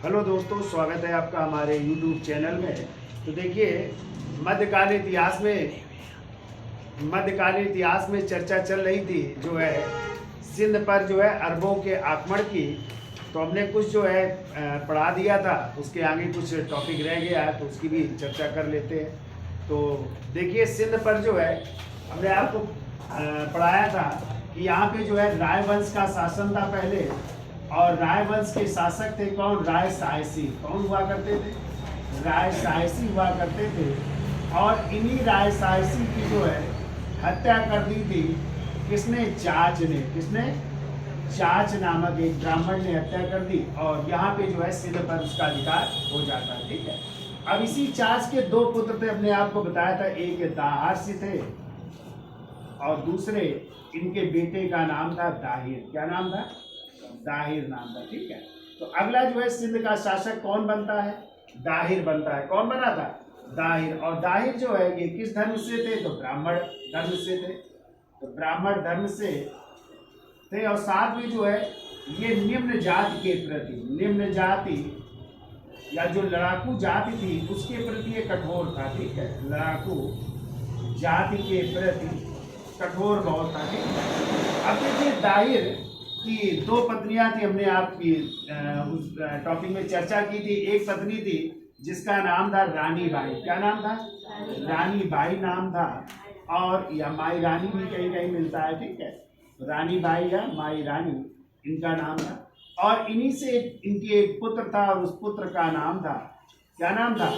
Hello दोस्तों, स्वागत है आपका हमारे YouTube चैनल में। तो देखिए, मध्यकालीन इतिहास में चर्चा चल रही थी जो है सिंध पर जो है अरबों के आक्रमण की। तो हमने कुछ जो है पढ़ा दिया था, उसके आगे कुछ टॉपिक रह गया है तो उसकी भी चर्चा कर लेते हैं। तो देखिए, सिंध पर जो है हमने आपको पढ़ाया था कि यहाँ पे जो है राय वंश का शासन था पहले, और राय वंश के शासक थे कौन? राय साहसी। कौन हुआ करते थे? राय साहसी हुआ करते थे। और इन्हीं राय साहसी की जो है हत्या कर दी थी किसने? चाच ने। किसने? चाच नामक एक ब्राह्मण ने हत्या कर दी, और यहाँ पे जो है सिंध पर उसका अधिकार हो जाता है। ठीक है। अब इसी चाच के दो पुत्र थे, अपने आप को बताया था, एक दाहर्ष थे और दूसरे इनके बेटे का नाम था दाहिर। क्या नाम था? दाहिर नाम था। ठीक है। तो अगला जो है सिंध का शासक कौन बनता है? दाहिर बनता है। कौन बना था? दाहिर। और दाहिर जो है ये किस धर्म से थे? तो ब्राह्मण धर्म से थे। तो ब्राह्मण धर्म से थे, और साथ में जो है ये निम्न जाति के प्रति, निम्न जाति या जो लड़ाकू जाति थी उसके प्रति ये कठोर था। ठीक है। लड़ाकू जाति के प्रति कठोर बहुत था। ठीक है। अब देखिए, दाहिर की दो पत्नियां थी, हमने आपकी उस टॉपिक में चर्चा की थी। एक पत्नी थी जिसका नाम था रानी बाई। क्या नाम था? रानी बाई नाम था, और या माई रानी भी कहीं कहीं मिलता है। ठीक है। रानी बाई या माई रानी इनका नाम था, और इन्हीं से इनके एक पुत्र था, और उस पुत्र का नाम था, क्या नाम था?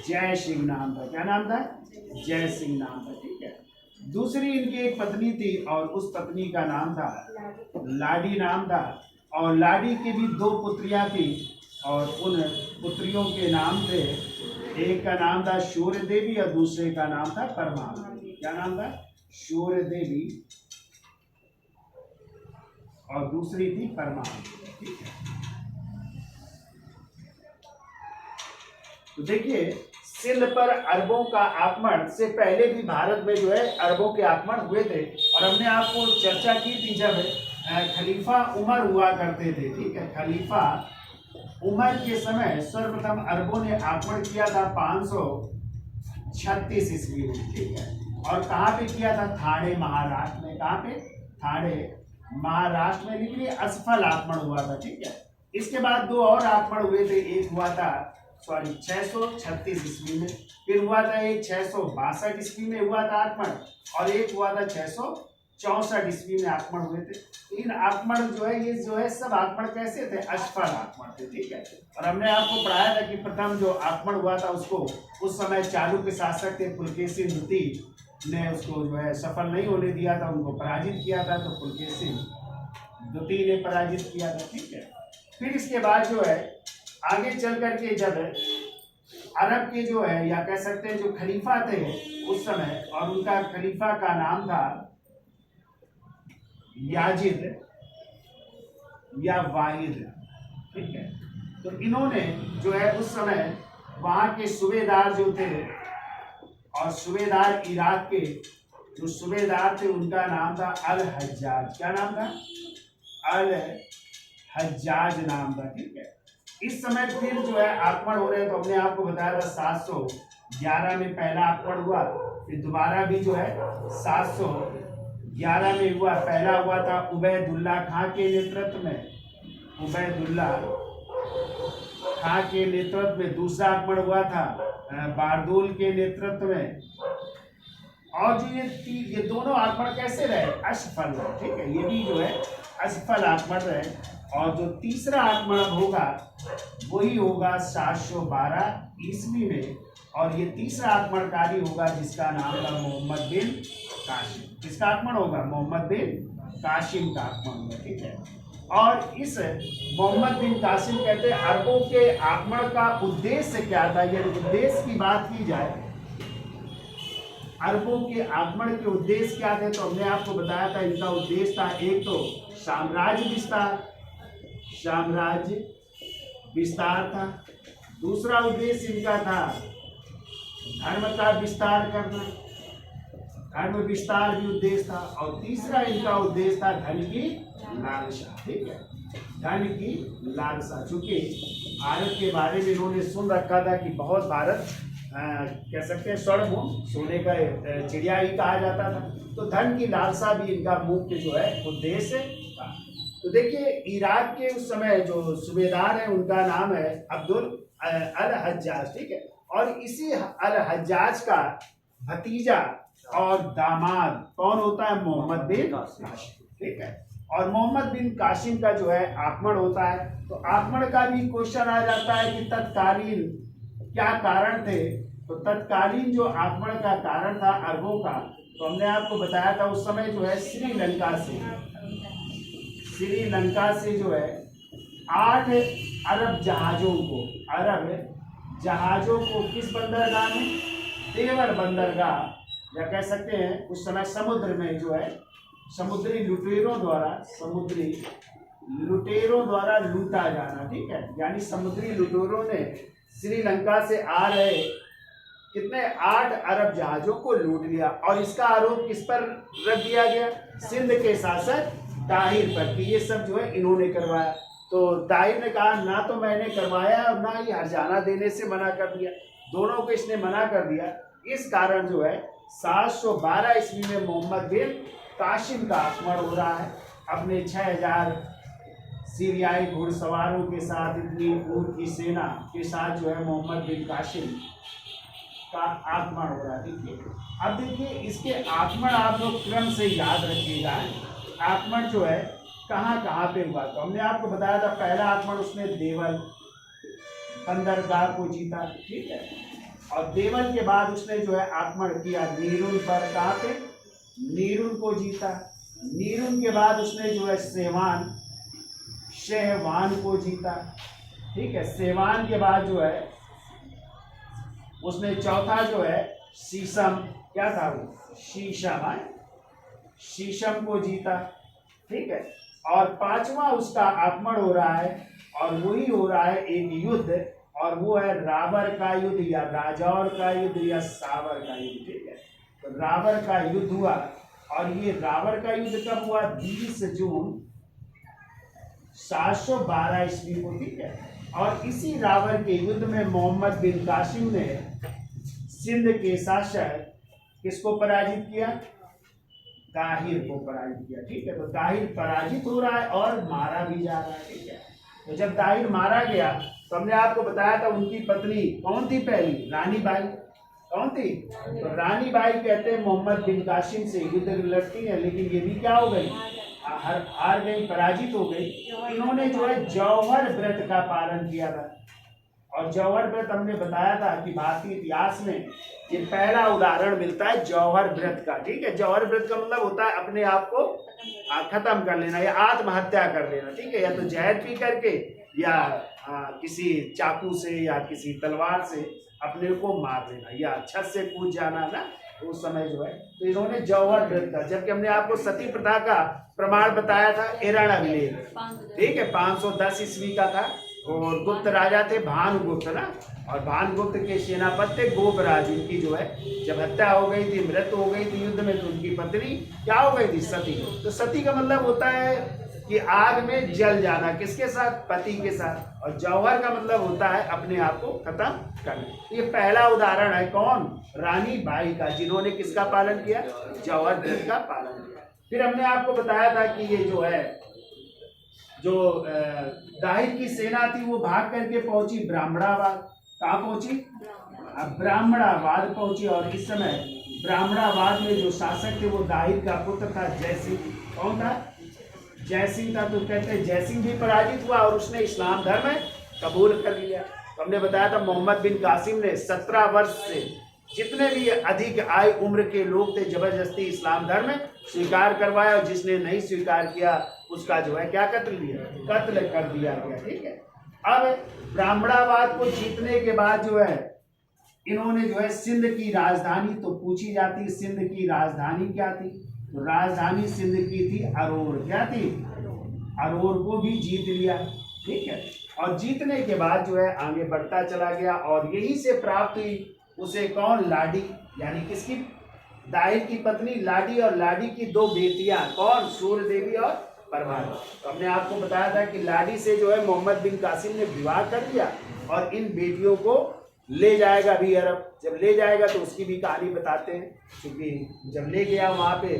जय सिंह नाम था। क्या नाम था? जय सिंह नाम था। ठीक है। दूसरी इनकी एक पत्नी थी, और उस पत्नी का नाम था लाडी नाम था, और लाडी की भी दो पुत्रियां थी, और उन पुत्रियों के नाम थे, एक का नाम था शूर्य देवी और दूसरे का नाम था परमा। क्या नाम था? शूर्य देवी और दूसरी थी परमा। ठीक है। तो देखिए, सिंध पर अरबों का आक्रमण से पहले भी भारत में जो है अरबों के आक्रमण हुए थे, और हमने आपको चर्चा की थी जब खलीफा उमर हुआ करते थे। ठीक है। खलीफा उमर के समय सर्वप्रथम अरबों ने आक्रमण किया था 536 ईस्वी में। ठीक है। और कहाँ पे किया था? ठाणे महाराष्ट्र में। कहाँ पे? ठाणे महाराष्ट्र में। लेकिन ये असफल आक्रमण हुआ था। ठीक है। इसके बाद दो और आक्रमण हुए थे। एक हुआ था 636 ईस्वी में, फिर हुआ था एक 662 ईस्वी में हुआ था आक्रमण, और एक हुआ था 664 ईस्वी में आक्रमण हुए थे। इन आक्रमण जो है ये जो है सब आक्रमण कैसे थे? असफल आक्रमण थे। ठीक है। और हमने आपको पढ़ाया था कि प्रथम जो आक्रमण हुआ था उसको उस समय चालुक्य शासक थे पुलकेशिन द्वितीय ने उसको जो है सफल नहीं होने दिया था, उनको पराजित किया था। तो पुलकेशिन द्वितीय ने पराजित किया था। ठीक है। फिर इसके बाद जो है आगे चल करके जब अरब के जो है या कह सकते हैं जो खलीफा थे उस समय, और उनका खलीफा का नाम था याजिद या वाहिद। ठीक है। तो इन्होंने जो है उस समय वहां के सूबेदार जो थे, और सूबेदार इराक के जो सूबेदार थे उनका नाम था अल हज्जाज। क्या नाम था? अल हज्जाज नाम था। ठीक है। इस समय फिर जो है आक्रमण हो रहे हैं। तो हमने आपको बताया था 711 में पहला आक्रमण हुआ, फिर दोबारा भी जो है 711 में हुआ। पहला हुआ था उबैदुल्ला खां के नेतृत्व में, उबैदुल्ला खां के नेतृत्व में। दूसरा आक्रमण हुआ था बारदुल के नेतृत्व में। और जो ये दोनों आक्रमण कैसे रहे? असफल रहे। ठीक है। ये भी जो है असफल आक्रमण रहे। और जो तीसरा आक्रमण होगा वही होगा 712 ईस्वी में, और ये तीसरा आक्रमणकारी होगा जिसका नाम था मोहम्मद बिन कासिम। किसका आक्रमण होगा? मोहम्मद बिन कासिम का आक्रमण होगा। ठीक है। और इस मोहम्मद बिन कासिम कहते हैं अरबों के आक्रमण का उद्देश्य क्या था? यदि उद्देश्य की बात की जाए, अरबों के आक्रमण के उद्देश्य क्या थे? तो हमने आपको बताया था इनका उद्देश्य था एक तो साम्राज्य विस्तार, साम्राज्य विस्तार था। दूसरा उद्देश्य इनका था धर्म का विस्तार करना, धर्म विस्तार भी उद्देश्य था। और तीसरा इनका उद्देश्य था धन की लालसा। ठीक है। धन की लालसा, चूंकि भारत के बारे में इन्होंने सुन रखा था कि बहुत भारत कह सकते हैं स्वर्णभूमि, सोने का चिड़िया ही कहा जाता था, तो धन की लालसा भी इनका मुख्य जो है उद्देश्य था। तो देखिए इराक के उस समय जो सूबेदार है उनका नाम है अब्दुल अल हज्जाज, ठीक है। और इसी अल हज्जाज का भतीजा और दामाद कौन होता है? मोहम्मद बिन कासिम, ठीक है। और मोहम्मद बिन कासिम का जो है आक्रमण होता है। तो आक्रमण का भी क्वेश्चन आ जाता है कि तत्कालीन क्या कारण थे। तो तत्कालीन जो आक्रमण का कारण था अरबों का, तो हमने आपको बताया था उस समय जो है श्रीलंका से जो है 8 अरब जहाजों को किस बंदरगाह में? तेवर बंदरगाह, या कह सकते हैं उस समय समुद्र में जो है समुद्री लुटेरों द्वारा लूटा जाना, ठीक है। यानी समुद्री लुटेरों ने श्रीलंका से आ रहे कितने 8 अरब जहाजों को लूट लिया। और इसका आरोप किस पर रख दिया गया? सिंध के शासक दाहिर पर, कि ये सब जो है इन्होंने करवाया। तो दाहिर ने कहा ना तो मैंने करवाया और ना ही हर्जाना देने से मना कर दिया, दोनों को इसने मना कर दिया। इस कारण जो है 712 ईस्वी में मोहम्मद बिन कासिम का आक्रमण हो रहा है। अपने 6000 सीरियाई घुड़सवारों के साथ, इतनी ऊँट की सेना के साथ जो है मोहम्मद बिन कासिम का आक्रमण हो रहा है, ठीक है। अब देखिए इसके आक्रमण आप लोग क्रम से याद रखिएगा। आक्रमण जो है कहाँ कहाँ पे हुआ, तो हमने आपको बताया था पहला आक्रमण उसने देवल बंदरगाह को जीता, ठीक है। और देवल के बाद उसने जो है आक्रमण किया नीरुन पर, कहाँ पे? नीरुन को जीता। नीरुन के बाद उसने जो है शेहवान को जीता, ठीक है। शेहवान के बाद जो है उसने चौथा जो है शीशम, क्या था वो? शीशम को जीता, ठीक है। और पांचवा उसका आक्रमण हो रहा है, और वही हो रहा है एक युद्ध, और वो है रावर का युद्ध या राजौर का युद्ध या सावर का युद्ध, ठीक है। तो रावर का युद्ध हुआ, और ये रावर का युद्ध कब हुआ? 20 जून 712 ईस्वी को, ठीक है। और इसी रावर के युद्ध में मोहम्मद बिन कासिम ने सिंध के शासक किसको पराजित किया? दाहिर को पराजित किया, ठीक है। तो दाहिर पराजित हो रहा है और मारा भी जा रहा है, ठीक है। तो जब दाहिर मारा गया तो हमने आपको बताया था उनकी पत्नी कौन थी? पहली रानी बाई। कौन थी? तो रानी बाई कहते हैं मोहम्मद बिन कासिम से युद्ध लड़ती है, लेकिन ये भी क्या हो गई? हार गई, पराजित हो गई। इन्होंने जो है जौहर व्रत का पालन किया था। और जौहर व्रत हमने बताया था कि भारतीय इतिहास में ये पहला उदाहरण मिलता है जौहर व्रत का, ठीक है। जौहर व्रत का मतलब होता है अपने आप को खत्म कर लेना या आत्महत्या कर लेना, ठीक है। या तो जहर पी करके या किसी चाकू से या किसी तलवार से अपने को मार लेना, या छत से कूद जाना ना, तो उस समय जो है तो इन्होंने जौहर व्रत का। जबकि हमने आपको सती प्रथा का प्रमाण बताया था एरण अभिलेख, ठीक है, 510 ईस्वी का था। और गुप्त राजा थे भानुगुप्त ना, और भानुगुप्त के सेनापति थे गोपराज। इनकी जो है जब हत्या हो गई थी, मृत्यु हो गई थी युद्ध में, तो उनकी पत्नी क्या हो गई थी? सती। तो सती का मतलब होता है कि आग में जल जाना, किसके साथ? पति के साथ। और जौहर का मतलब होता है अपने आप को खत्म करना। ये पहला उदाहरण है कौन? रानी बाई का, जिन्होंने किसका पालन किया? जौहर व्रत का पालन किया। फिर हमने आपको बताया था कि ये जो है जो दाहिर की सेना थी वो भाग करके पहुंची ब्राह्मणाबाद। कहाँ पहुंची? ब्राह्मणाबाद पहुंची। और इस समय ब्राह्मणाबाद में जो शासक थे वो दाहिर का पुत्र था जयसिंह। कौन था? जयसिंह था। तो कहते हैं जयसिंह भी पराजित हुआ और उसने इस्लाम धर्म कबूल कर लिया। तो हमने बताया था मोहम्मद बिन कासिम ने 17 वर्ष से जितने भी अधिक आयु उम्र के लोग थे जबरदस्ती इस्लाम धर्म स्वीकार करवाया, और जिसने नहीं स्वीकार किया उसका जो है क्या कत्ल कर दिया गया, ठीक है। अब ब्राह्मणाबाद को जीतने के बाद जो है इन्होंने जो है सिंध की राजधानी, तो पूछी जाती सिंध की राजधानी क्या थी? तो राजधानी सिंध की थी अरोर। क्या थी? अरोर को भी जीत लिया, ठीक है। और जीतने के बाद जो है आगे बढ़ता चला गया, और यही से प्राप्त हुई उसे कौन? लाडी, यानी किसकी? दाहिर की पत्नी लाडी, और लाडी की 2 बेटियां कौन? सूर्य देवी और परमार। तो हमने आपको बताया था कि लाडी से जो है मोहम्मद बिन कासिम ने विवाह कर लिया और इन बेटियों को ले जाएगा अभी अरब। जब ले जाएगा तो उसकी भी कहानी बताते हैं, क्योंकि जब ले गया वहाँ पे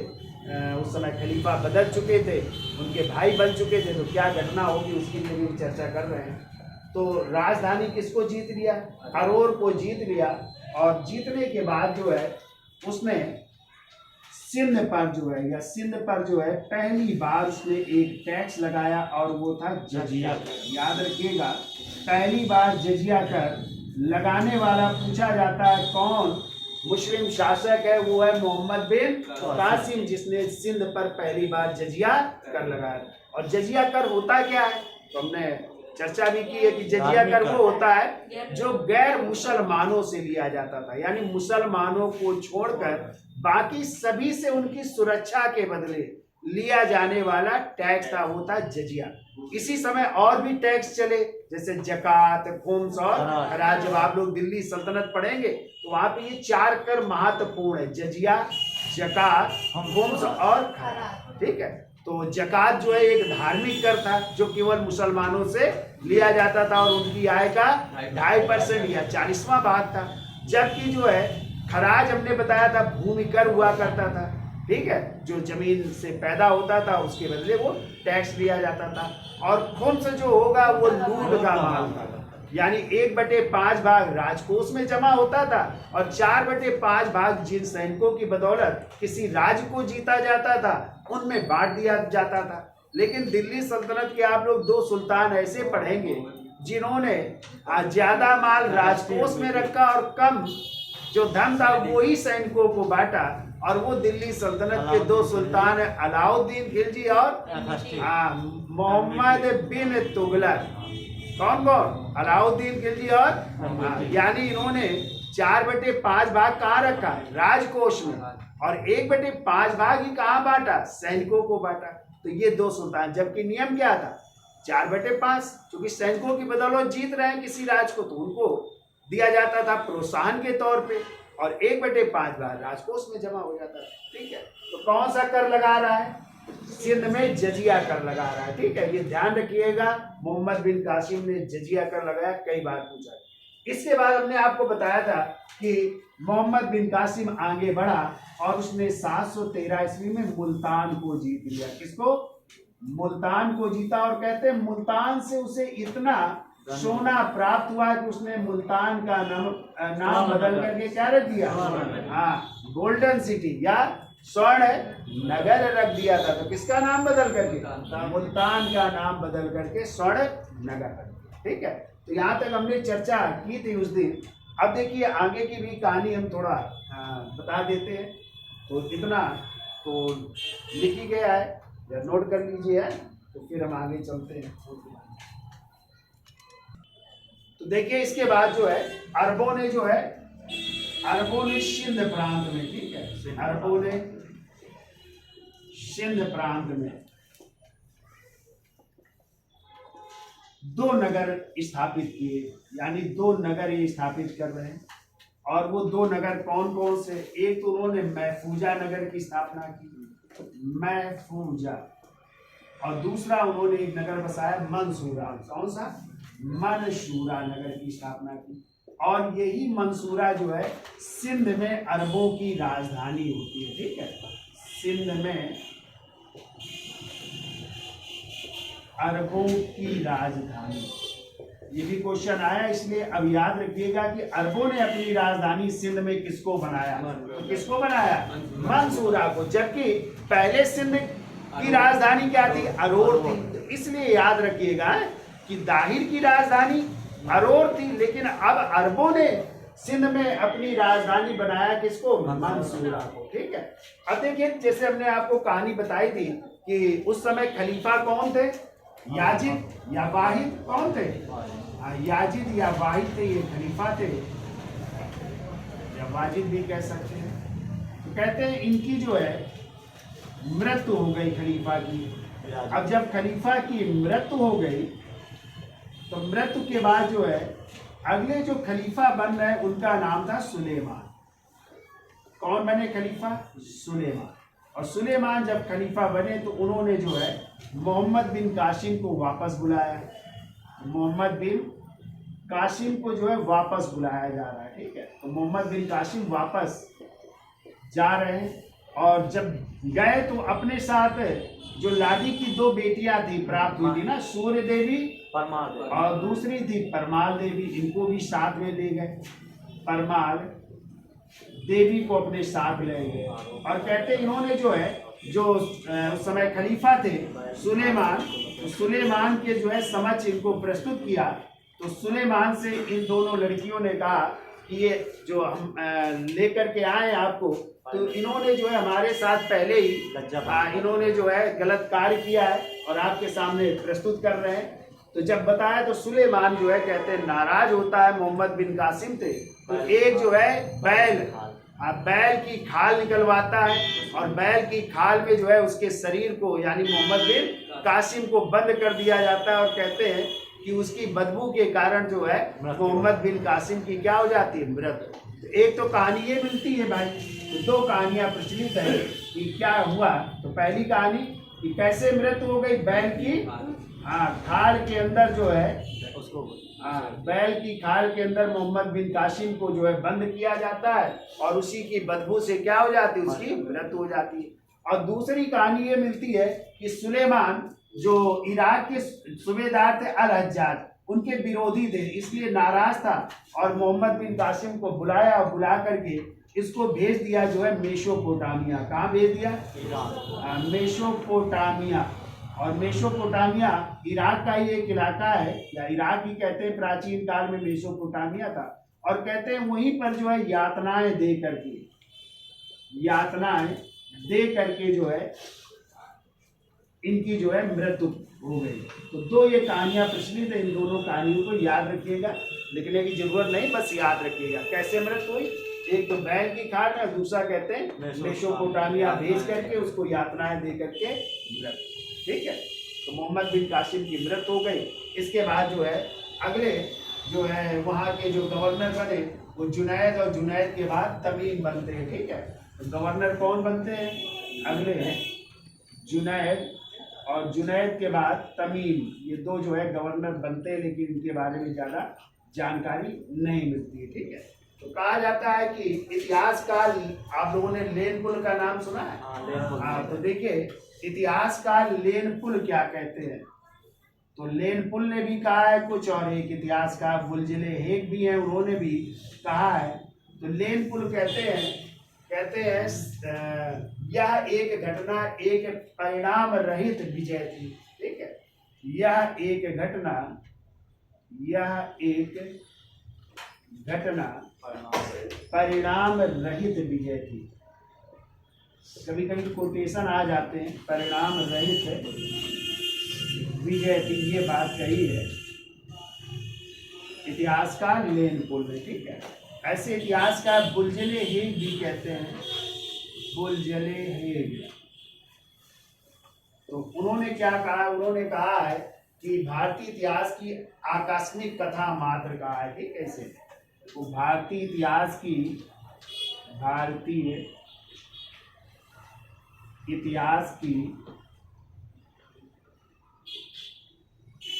उस समय खलीफा बदल चुके थे, उनके भाई बन चुके थे, तो क्या घटना होगी उसकी भी चर्चा कर रहे हैं। तो राजधानी किसको जीत लिया? अरोर को जीत लिया। और जीतने के बाद जो है उसने सिंध पर जो है पहली बार उसने एक टैक्स लगाया और वो था जजिया कर। याद रखिएगा, पहली बार जजिया कर लगाने वाला पूछा जाता है कौन? मुस्लिम शासक है, वो है मोहम्मद बिन कासिम, जिसने सिंध पर पहली बार जजिया कर लगाया। और जजिया कर होता क्या है? तो हमने चर्चा भी की है कि जजिया कर वो होता है जो गैर मुसलमानों से लिया जाता था, यानी मुसलमानों को छोड़कर बाकी सभी से उनकी सुरक्षा के बदले लिया जाने वाला टैक्स था, वो था जजिया। इसी समय और भी टैक्स चले, जैसे जकात, खुम्स और खराज। जब आप लोग दिल्ली सल्तनत पढ़ेंगे तो वहां पे ये 4 कर महत्वपूर्ण है: जजिया, जकात, खुम्स और खराज। ठीक है, तो जकात जो है एक धार्मिक कर था जो केवल मुसलमानों से लिया जाता था और उनकी आय का 2.5% या 40वां भाग था। जबकि जो है खराज हमने बताया था भूमि कर हुआ करता था, ठीक है, जो जमीन से पैदा होता था उसके बदले वो टैक्स लिया जाता था। और खुम्स जो होगा वो लूट का माल था, यानी 1/5 भाग राजकोष में जमा होता था और 4/5 भाग जिन सैनिकों की बदौलत किसी राज्य को जीता जाता था उनमें बांट दिया जाता था। लेकिन दिल्ली सल्तनत के आप लोग 2 सुल्तान ऐसे पढ़ेंगे जिन्होंने ज्यादा माल राजकोष में रखा और कम जो धन था वो ही सैनिकों को बांटा, और वो दिल्ली सल्तनत के 2 सुल्तान है, अलाउद्दीन खिलजी और मोहम्मद बिन तुगलक। कौन कौन? अलाउद्दीन खिलजी और यानी इन्होंने 4/5 भाग कहाँ रखा? राजकोष में, और 1/5 भाग ही कहाँ बांटा? सैनिकों को बांटा। तो ये 2 सुल्तान, जबकि नियम क्या था? 4/5, क्योंकि सैनिकों की बदौलत जीत रहे हैं किसी राज्य को तो उनको दिया जाता था प्रोत्साहन के तौर पे, और 1/5 भाग राजकोष में जमा हो जाता था। ठीक है, तो कौन सा कर लगा रहा है? सिंध में जजिया कर लगा रहा है। ठीक है, ये ध्यान रखिएगा, मोहम्मद बिन कासिम ने जजिया कर लगाया, कई बार पूछा। इसके बाद हमने आपको बताया था कि मोहम्मद बिन कासिम आगे बढ़ा और उसने 713 ईस्वी में मुल्तान को जीत लिया। किसको? मुल्तान को जीता। और कहते हैं मुल्तान से उसे इतना सोना प्राप्त हुआ कि उसने मुल्तान का नाम बदल करके क्या रख दिया? हाँ, गोल्डन सिटी या स्वर्ण नगर रख दिया था। तो किसका नाम बदल करके? मुल्तान का नाम बदल करके स्वर्ण नगर। ठीक है, तो यहाँ तक हमने चर्चा की थी उस दिन। अब देखिए आगे की भी कहानी हम थोड़ा बता देते हैं। तो इतना तो लिख ही गया है, या नोट कर लीजिए, है तो फिर हम आगे चलते हैं। तो देखिए इसके बाद जो है अरबों ने सिंध प्रांत में, ठीक है, अरबों ने सिंध प्रांत में 2 नगर स्थापित किए, यानी 2 नगर ये स्थापित कर रहे हैं। और वो 2 नगर कौन कौन से? एक तो उन्होंने महफूजा नगर की स्थापना की, महफूजा, और दूसरा उन्होंने एक नगर बसाया मंसूरा। कौन सा? मंसूरा नगर की स्थापना की। और यही मंसूरा जो है सिंध में अरबों की राजधानी होती है। ठीक है, सिंध में अरबों की राजधानी, ये भी क्वेश्चन आया, इसलिए अब याद रखिएगा कि अरबों ने अपनी राजधानी सिंध में किसको बनाया? तो किसको बनाया? मंसूरा को। जबकि पहले सिंध की राजधानी क्या थी? अरोर थी। तो इसलिए याद रखिएगा कि दाहिर की राजधानी अरोर थी, लेकिन अब अरबों ने सिंध में अपनी राजधानी बनाया किसको? मंसूरा को। ठीक है, अब देखिए जैसे हमने आपको कहानी बताई थी कि उस समय खलीफा कौन थे? याजिद या वाहिद? कौन थे? याजिद या वाहिद थे, ये खलीफा थे, या वाजिद भी कह सकते हैं। तो कहते हैं इनकी जो है मृत्यु हो गई खलीफा की। अब जब खलीफा की मृत्यु हो गई तो मृत्यु के बाद जो है अगले जो खलीफा बन रहे उनका नाम था सुलेमान। कौन बने खलीफा? सुलेमान। और सुलेमान जब खलीफा बने तो उन्होंने जो है मोहम्मद बिन कासिम को वापस बुलाया। मोहम्मद बिन कासिम को जो है वापस बुलाया जा रहा है, ठीक है। तो मोहम्मद बिन कासिम वापस जा रहे हैं, और जब गए तो अपने साथ जो लादी की 2 बेटियां थी प्राप्त हुई थी ना, सूर्य देवी और दूसरी थी परमाल देवी, इनको भी साथ में ले गए। परमाल देवी को अपने साथ ले गए, और कहते इन्होंने जो है जो उस समय खलीफा थे सुलेमान, तो सुलेमान के जो है समक्ष इनको प्रस्तुत किया। तो सुलेमान से इन दोनों लड़कियों ने कहा कि ये जो हम लेकर के आए आपको, तो इन्होंने जो है हमारे साथ पहले ही इन्होंने जो है गलत कार्य किया है और आपके सामने प्रस्तुत कर रहे हैं। तो जब बताया तो सुलेमान जो है कहते हैं नाराज होता है, मोहम्मद बिन कासिम थे, तो एक जो है बैल की खाल निकलवाता है, और बैल की खाल में जो है उसके शरीर को यानी मोहम्मद बिन कासिम को बंद कर दिया जाता है, और कहते हैं कि उसकी बदबू के कारण जो है मोहम्मद बिन कासिम की क्या हो जाती है, मृत्यु। तो एक तो कहानी ये मिलती है भाई, तो 2 कहानियां प्रचलित है कि क्या हुआ। तो पहली कहानी कि कैसे मृत्यु हो गई, बैल की खाल के अंदर जो है उसको बैल की खाल के अंदर मोहम्मद बिन कासिम को जो है बंद किया जाता है, और उसी की बदबू से क्या हो जाती है, उसकी मृत्यु हो जाती है। और दूसरी कहानी ये मिलती है कि सुलेमान जो इराक के सूबेदार थे अल हज्जाज, उनके विरोधी थे, इसलिए नाराज था, और मोहम्मद बिन कासिम को बुलाया और बुला करके इसको भेज दिया जो है मेसोपोटामिया। कहाँ भेज दिया? मेसोपोटामिया। और मेसोपोटामिया इराक का ही एक इलाका है, या इराक ही कहते हैं, प्राचीन काल में मेसोपोटामिया था। और कहते हैं वहीं पर जो है यातनाएं दे करके जो है इनकी जो है मृत्यु हो गई। तो 2 ये कहानियां प्रचलित है, इन दोनों कहानियों को याद रखिएगा, लिखने की जरूरत नहीं, बस याद रखिएगा कैसे मृत्यु हुई। एक तो बैल की खाल में, दूसरा कहते हैं मेसोपोटामिया भेज करके उसको यातनाएं दे करके मृत्यु, ठीक है। तो मोहम्मद बिन कासिम की मृत्यु हो गई। इसके बाद जो है अगले जो है वहाँ के जो गवर्नर बने वो जुनैद, और जुनैद के बाद तमीम बनते हैं, ठीक है। तो गवर्नर कौन बनते हैं? अगले हैं जुनैद, और जुनैद के बाद तमीम, ये 2 जो है गवर्नर बनते हैं, लेकिन इनके बारे में ज़्यादा जानकारी नहीं मिलती है, ठीक है। तो कहा जाता है कि इतिहासकार, आप लोगों ने लेन पुल का नाम सुना है? हाँ, तो देखिए इतिहासकार लेन पुल क्या कहते हैं। तो लेन पुल ने भी कहा है कुछ, और एक इतिहासकार बुलजिले हेग भी हैं, उन्होंने भी कहा है। तो लेन पुल कहते हैं यह एक घटना एक परिणाम रहित विजय थी, ठीक है। यह एक घटना परिणाम रहित विजय थी। कभी कभी कोटेशन आ जाते हैं, परिणाम रहित विजय थी, ये बात कही है इतिहासकार लेन पुल ने, ठीक है। ऐसे इतिहासकार बुलजिले हेग भी कहते हैं, बुलजिले हेग। तो उन्होंने क्या कहा? उन्होंने कहा है कि भारतीय इतिहास की आकस्मिक कथा मात्र कहा है, ठीक है। इसे तो भारतीय इतिहास की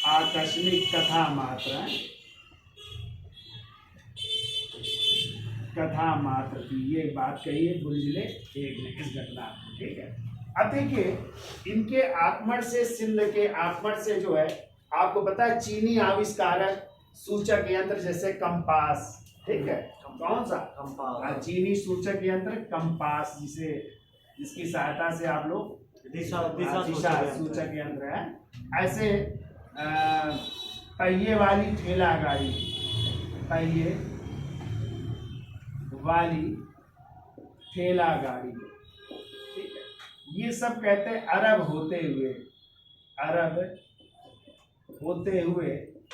आकस्मिक कथा मात्र थी, ये बात कही है बुलजिले हेग ने इस घटना, ठीक है। अब देखिए इनके आक्रमण से, सिंध के आक्रमण से जो है, आपको पता है चीनी आविष्कारक सूचक यंत्र जैसे कंपास, ठीक है। कौन सा? कंपास। चीनी सूचक यंत्र कंपास, जिसकी सहायता से आप लोग दिशा सूचक यंत्र है। ऐसे पहिए वाली ठेला गाड़ी, ठीक है। ये सब कहते हैं अरब होते हुए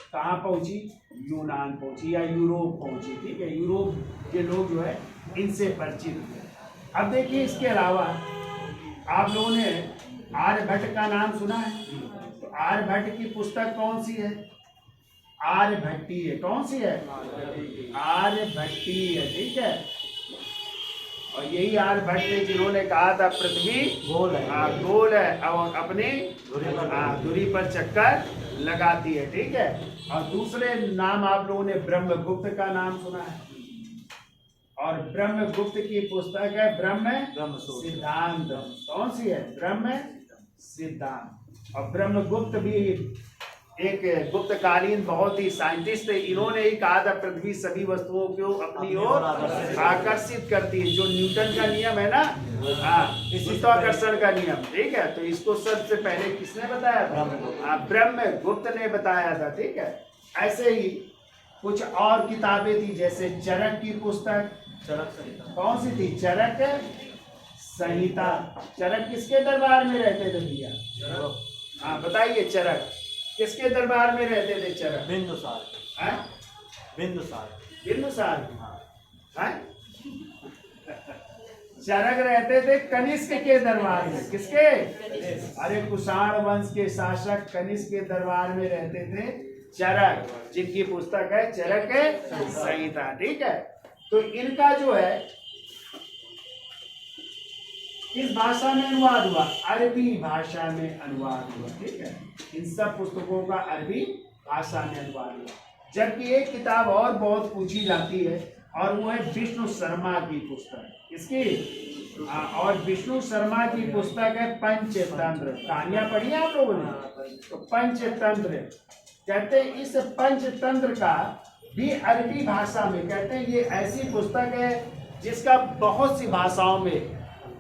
कहाँ पहुंची? यूनान पहुंची या यूरोप पहुंची, ठीक है। यूरोप के लोग जो है इनसे परिचित हुए। अब देखिए इसके अलावा आप लोगों ने आर्यभट्ट का नाम सुना है? तो आर्यभट्ट की पुस्तक कौन सी है? आर्यभट्टीय। कौन सी है? आर्यभट्टीय, ठीक है। और यही आर्यभट्ट ने जिन्होंने कहा था पृथ्वी गोल है। गोल है और अपनी धुरी पर चक्कर लगाती है, ठीक है। और दूसरे नाम आप लोगों ने ब्रह्मगुप्त का नाम सुना है, और ब्रह्मगुप्त की पुस्तक है ब्रह्म सिद्धांत। कौन सी है? ब्रह्म सिद्धांत। और ब्रह्मगुप्त भी एक गुप्तकालीन बहुत ही साइंटिस्ट थे। इन्होंने ही कहा था पृथ्वी सभी वस्तुओं को अपनी ओर आकर्षित करती है, जो न्यूटन का नियम है ना, गुरुत्वाकर्षण का नियम, ठीक है। तो इसको सबसे पहले किसने बताया था? ब्रह्मगुप्त ने बताया था, ठीक है। ऐसे ही कुछ और किताबें थी, जैसे चरक की पुस्तक। चरक संहिता कौन सी थी? चरक संहिता। चरक किसके दरबार में रहते थे भैया? हाँ बताइए, चरक किसके दरबार में रहते थे? चरक बिंदुसार। बिंदुसार चरक रहते थे कनिष्क के दरबार में। किसके? अरे कुषाण वंश के शासक कनिष्क के दरबार में रहते थे चरक, जिनकी पुस्तक है चरक संहिता, ठीक है। तो इनका जो है किस भाषा में अनुवाद हुआ? अरबी भाषा में अनुवाद हुआ, ठीक है। इन सब पुस्तकों का अरबी भाषा में अनुवाद हुआ। जबकि एक किताब और बहुत पूछी जाती है, और वो है विष्णु शर्मा की पुस्तक। किसकी? और विष्णु शर्मा की पुस्तक है पंचतंत्र। कहानियां पढ़ी है आप लोगों ने? तो पंचतंत्र कहते हैं, इस पंचतंत्र का भी अरबी भाषा में, कहते हैं ये ऐसी पुस्तक है जिसका बहुत सी भाषाओं में,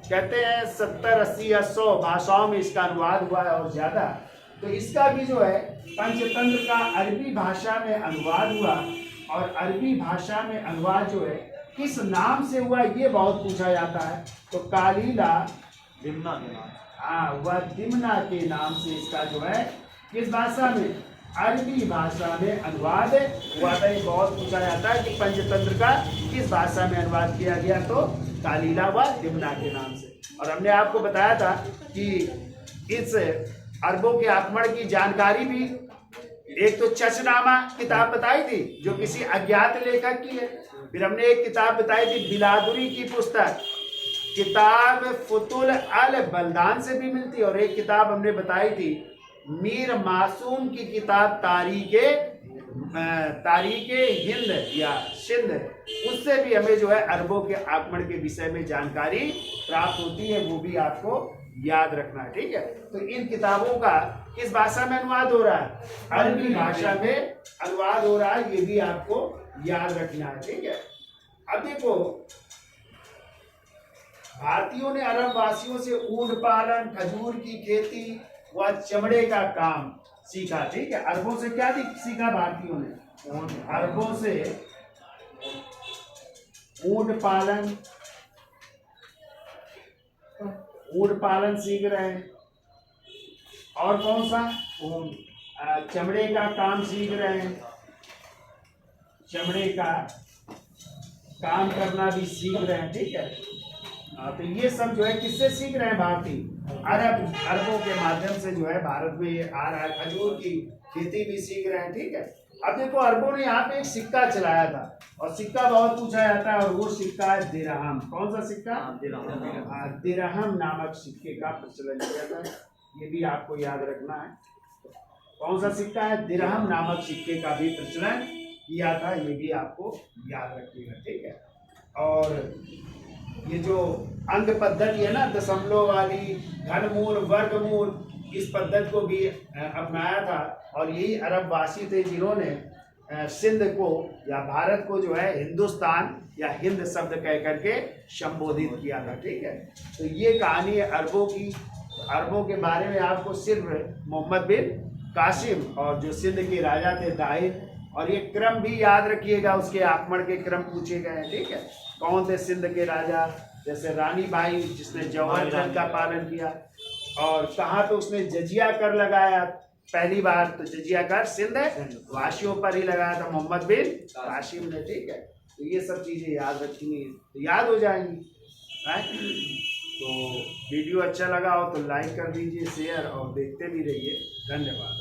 कहते हैं 70, 80 या 100 भाषाओं में इसका अनुवाद हुआ है और ज्यादा। तो इसका भी जो है पंचतंत्र का अरबी भाषा में अनुवाद हुआ, और अरबी भाषा में अनुवाद जो है किस नाम से हुआ ये बहुत पूछा जाता है। तो कालीला दिमना के नाम, वह दिमना के नाम से इसका जो है किस भाषा में? अरबी भाषा में अनुवाद हुआ था। ये बहुत पूछा जाता है कि पंचतंत्र का किस भाषा में अनुवाद किया गया, तो कालीला व दिमना के नाम से। और हमने आपको बताया था कि इस अरबों के आक्रमण की जानकारी भी, एक तो चचनामा किताब बताई थी जो किसी अज्ञात लेखक की है। फिर हमने एक किताब बताई थी बिलादुरी की पुस्तक, किताब फुतुल अल बलदान से भी मिलती, और एक किताब हमने बताई थी मीर मासूम की किताब तारीखे हिंद या सिंध, उससे भी हमें जो है अरबों के आक्रमण के विषय में जानकारी प्राप्त होती है। वो भी आपको याद रखना है, ठीक है। तो इन किताबों का किस भाषा में अनुवाद हो रहा है? अरबी भाषा में अनुवाद हो रहा है, ये भी आपको याद रखना है, ठीक है। अब देखो, भारतीयों ने अरब वासियों से ऊंट पालन, खजूर की खेती व चमड़े का काम सीखा, ठीक है। अरबों से क्या सीखा भारतीयों ने? अरबों से ऊंट पालन सीख रहे हैं, और कौन सा? चमड़े का काम सीख रहे हैं। चमड़े का काम करना भी सीख रहे हैं, ठीक है। तो ये सब जो है किससे सीख रहे हैं? भारतीय अरबों के माध्यम से जो है भारत में ये आ रहा है। खजूर की खेती भी सीख रहे हैं, ठीक है। अब देखो, अरबों ने यहाँ पे एक सिक्का चलाया था, और सिक्का बहुत पूछा जाता है, और वो सिक्का है दिरहम। कौन सा सिक्का? दिरहम नामक सिक्के का प्रचलन किया था, ये भी आपको याद रखना है। कौन सा सिक्का है? दिरहम नामक सिक्के का भी प्रचलन किया था, ये भी आपको याद रखिएगा, ठीक है। और ये जो अंक पद्धति है ना, दशमलव वाली, घनमूल, वर्गमूल, इस पद्धति को भी अपनाया था, और यही अरब वासी थे जिन्होंने सिंध को या भारत को जो है हिंदुस्तान या हिंद शब्द कह करके संबोधित किया था, ठीक है। तो ये कहानी है अरबों की। अरबों के बारे में आपको सिर्फ मोहम्मद बिन कासिम और जो सिंध के राजा थे दाहिर, और ये क्रम भी याद रखिएगा, उसके आक्रमण के क्रम पूछे गए हैं, ठीक है। कौन थे सिंध के राजा? जैसे रानी बाई, जिसने जौहर जंग का पालन किया, और कहाँ पे उसने जजिया कर लगाया पहली बार? तो जजिया कर सिंध वासियों पर ही लगाया था मोहम्मद बिन कासिम ने, ठीक है। तो ये सब चीजें याद रखनी, तो याद हो जाएंगी, तो वीडियो अच्छा लगा हो तो लाइक कर दीजिए, शेयर, और देखते भी रहिए। धन्यवाद।